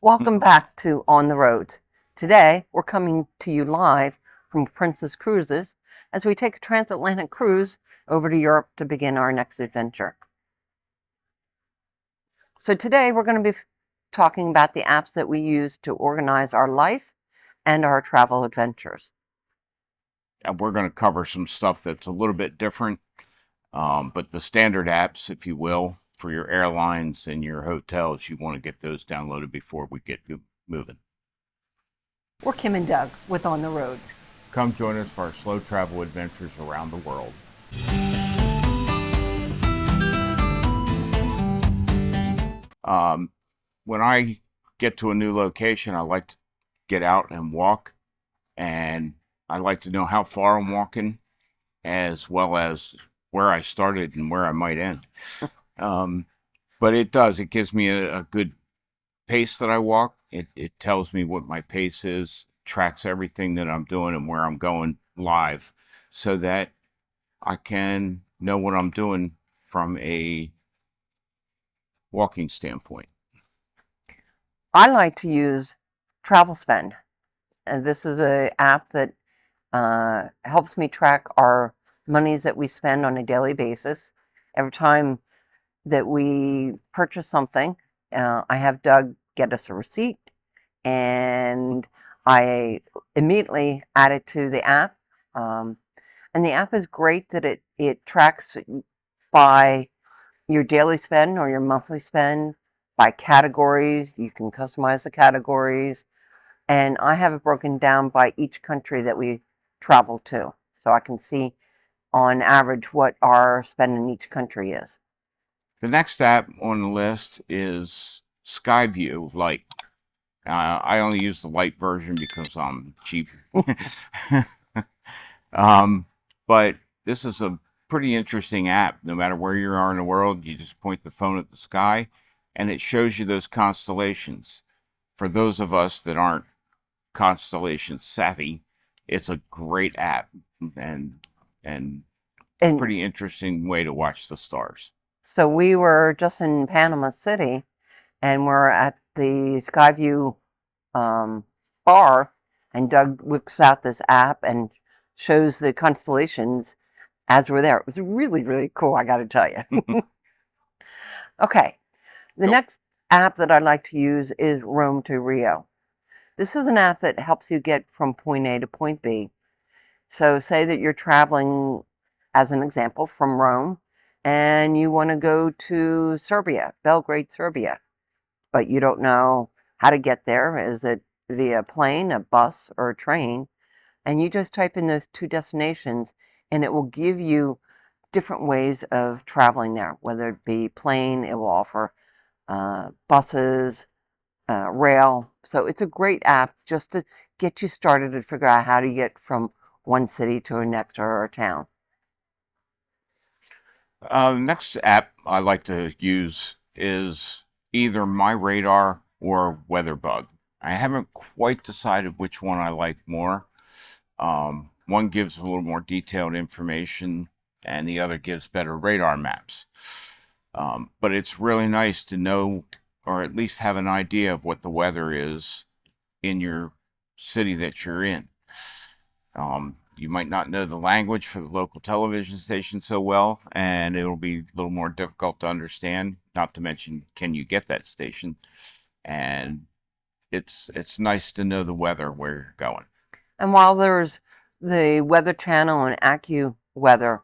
Welcome back to On the Road. Today, we're coming to you live from Princess Cruises as we take a transatlantic cruise over to Europe to begin our next adventure. So today, we're going to be talking about the apps that we use to organize our life and our travel adventures. And we're going to cover some stuff that's a little bit different, but the standard apps, if you will, for your airlines and your hotels, you want to get those downloaded before we get moving. We're Kim and Doug with On the Road. Come join us for our slow travel adventures around the world. When I get to a new location, I like to get out and walk, and I like to know how far I'm walking, as well as where I started and where I might end. But it gives me a good pace that I walk. It tells me what my pace is, tracks everything that I'm doing and where I'm going live, so that I can know what I'm doing from a walking standpoint. I like to use Travel Spend, and this is an app that helps me track our monies that we spend on a daily basis. Every time that we purchase something, I have Doug get us a receipt, and I immediately add it to the app. And the app is great that it tracks by your daily spend or your monthly spend, by categories. You can customize the categories. And I have it broken down by each country that we travel to. So I can see on average what our spend in each country is. The next app on the list is Skyview Lite. I only use the light version because I'm cheap. But this is a pretty interesting app. No matter where you are in the world, you just point the phone at the sky and it shows you those constellations. For those of us that aren't constellation savvy, it's a great app and pretty interesting way to watch the stars. So we were just in Panama City, and we're at the Skyview bar, and Doug whips out this app and shows the constellations as we're there. It was really, really cool, I got to tell you. Okay, the next app that I like to use is Rome to Rio. This is an app that helps you get from point A to point B. So say that you're traveling, as an example, from Rome, and you want to go to Serbia, Belgrade, Serbia, but you don't know how to get there. Is it via plane, a bus, or a train? And you just type in those two destinations, and it will give you different ways of traveling there, whether it be plane, it will offer buses, rail. So it's a great app just to get you started and figure out how to get from one city to the next or a town. Next app I like to use is either My Radar or WeatherBug. I haven't quite decided which one I like more. One gives a little more detailed information, and the other gives better radar maps. But it's really nice to know, or at least have an idea of what the weather is in your city that you're in. You might not know the language for the local television station so well, and it'll be a little more difficult to understand, not to mention, can you get that station? And it's nice to know the weather where you're going. And while there's the Weather Channel and AccuWeather,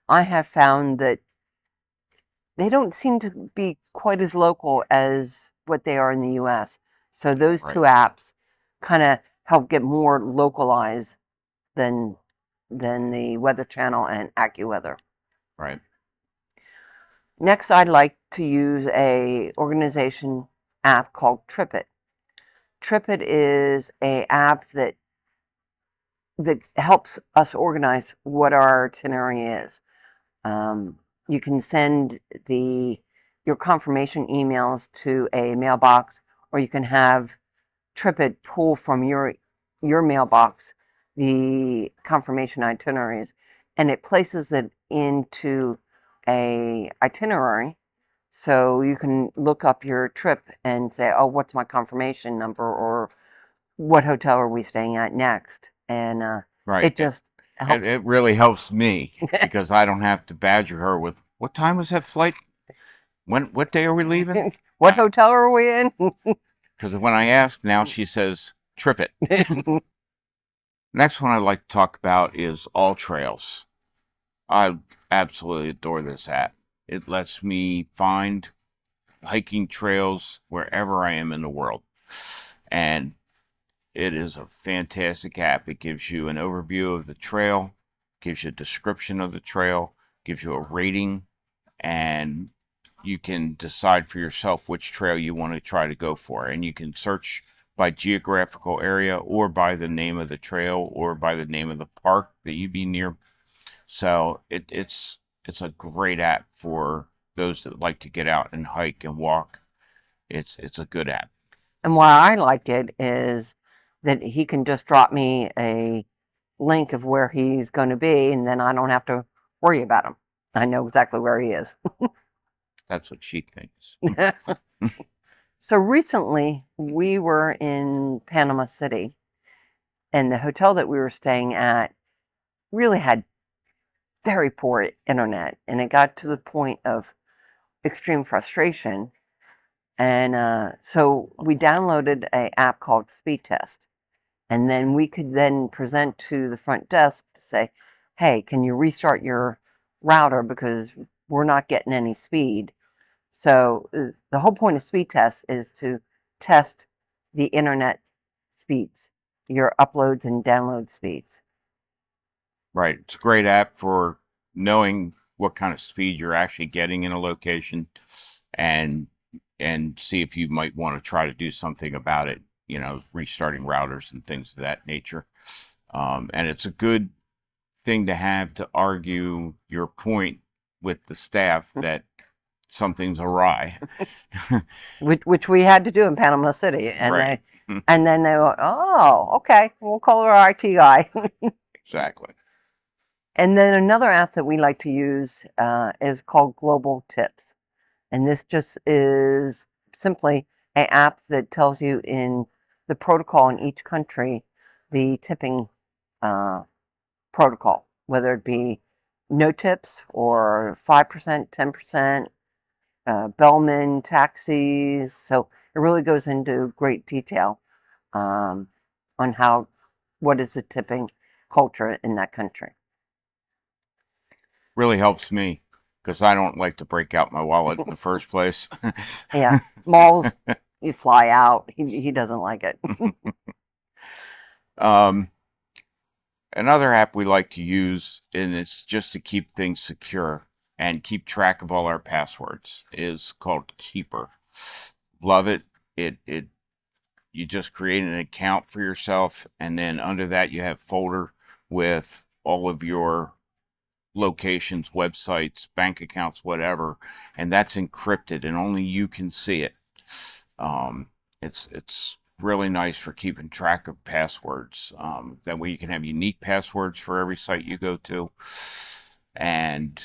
I have found that they don't seem to be quite as local as what they are in the US. So those two apps kind of help get more localized than the Weather Channel and AccuWeather. Right. Next, I'd like to use a organization app called TripIt. TripIt is an app that helps us organize what our itinerary is. You can send your confirmation emails to a mailbox, or you can have TripIt pull from your mailbox the confirmation itineraries, and it places it into a itinerary So you can look up your trip and say, oh, what's my confirmation number, or what hotel are we staying at next? And Right. it just It, helps. it really helps me because I don't have to badger her with what time was that flight? What day are we leaving? What hotel are we in? Because when I ask now, she says, trip it. Next one I'd like to talk about is All Trails. I absolutely adore this app. It lets me find hiking trails wherever I am in the world. And it is a fantastic app. It gives you an overview of the trail, gives you a description of the trail, gives you a rating, and you can decide for yourself which trail you want to try to go for. And you can search by geographical area or by the name of the trail or by the name of the park that you be near. So it's a great app for those that like to get out and hike and walk. It's a good app. And why I like it is that he can just drop me a link of where he's going to be, and then I don't have to worry about him. I know exactly where he is. That's what she thinks. So recently we were in Panama City, and the hotel that we were staying at really had very poor internet, and it got to the point of extreme frustration. And so we downloaded an app called Speed Test. And then we could then present to the front desk to say, hey, can you restart your router because we're not getting any speed. So the whole point of speed tests is to test the internet speeds, your uploads and download speeds. Right. It's a great app for knowing what kind of speed you're actually getting in a location and see if you might want to try to do something about it, restarting routers and things of that nature. And it's a good thing to have to argue your point with the staff that something's awry. which we had to do in Panama City. And Right. and then they go, oh, okay, we'll call our IT guy. Exactly. And then another app that we like to use is called Global Tips. And this just is simply an app that tells you in the protocol in each country the tipping protocol, whether it be no tips or 5%, 10%, bellman, taxis. So it really goes into great detail on what is the tipping culture in that country. Really helps me because I don't like to break out my wallet in the first place. Yeah, malls, you fly out. He doesn't like it. Another app we like to use, and it's just to keep things secure and keep track of all our passwords, is called Keeper. Love it. It you just create an account for yourself, and then under that you have folder with all of your locations, websites, bank accounts, whatever, and that's encrypted, and only you can see it. It's really nice for keeping track of passwords. That way you can have unique passwords for every site you go to, and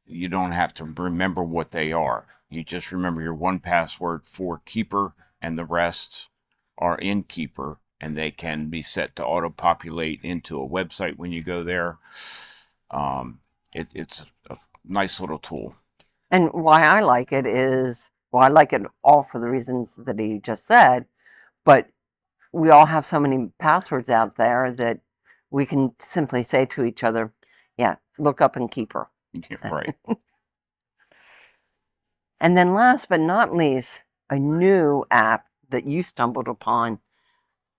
you don't have to remember what they are. You just remember your one password for Keeper, and the rest are in Keeper, and they can be set to auto-populate into a website when you go there. It's a nice little tool. And why I like it is, well, I like it all for the reasons that he just said, but we all have so many passwords out there that we can simply say to each other, yeah, look up in Keeper. Right. And then last but not least, a new app that you stumbled upon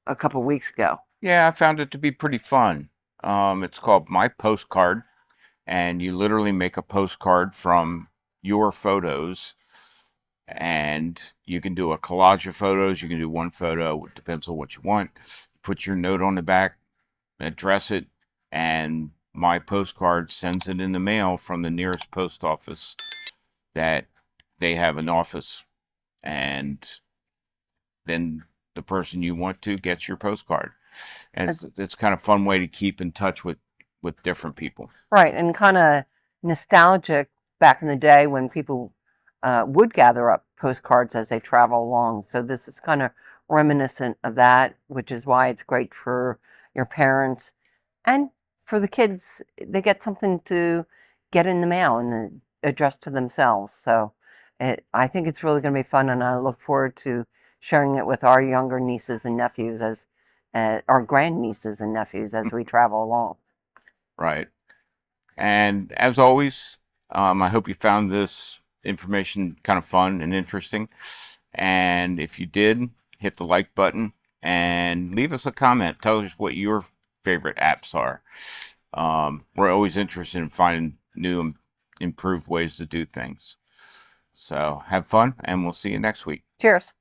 a couple weeks ago. Yeah, I found it to be pretty fun. It's called My Postcard, and you literally make a postcard from your photos, and you can do a collage of photos. You can do one photo. It depends on what you want. Put your note on the back, address it, and My Postcard sends it in the mail from the nearest post office that they have an office, and then the person you want to gets your postcard. And it's kind of a fun way to keep in touch with different people. Right, and kind of nostalgic back in the day when people would gather up postcards as they travel along. So this is kind of reminiscent of that, which is why it's great for your parents and for the kids. They get something to get in the mail and address to themselves. So I think it's really going to be fun, and I look forward to sharing it with our younger nieces and nephews as our grandnieces and nephews as we travel along. Right. And as always, I hope you found this information kind of fun and interesting. And if you did, hit the like button and leave us a comment. Tell us what your favorite apps are. We're always interested in finding new and improved ways to do things. So have fun, and we'll see you next week. Cheers.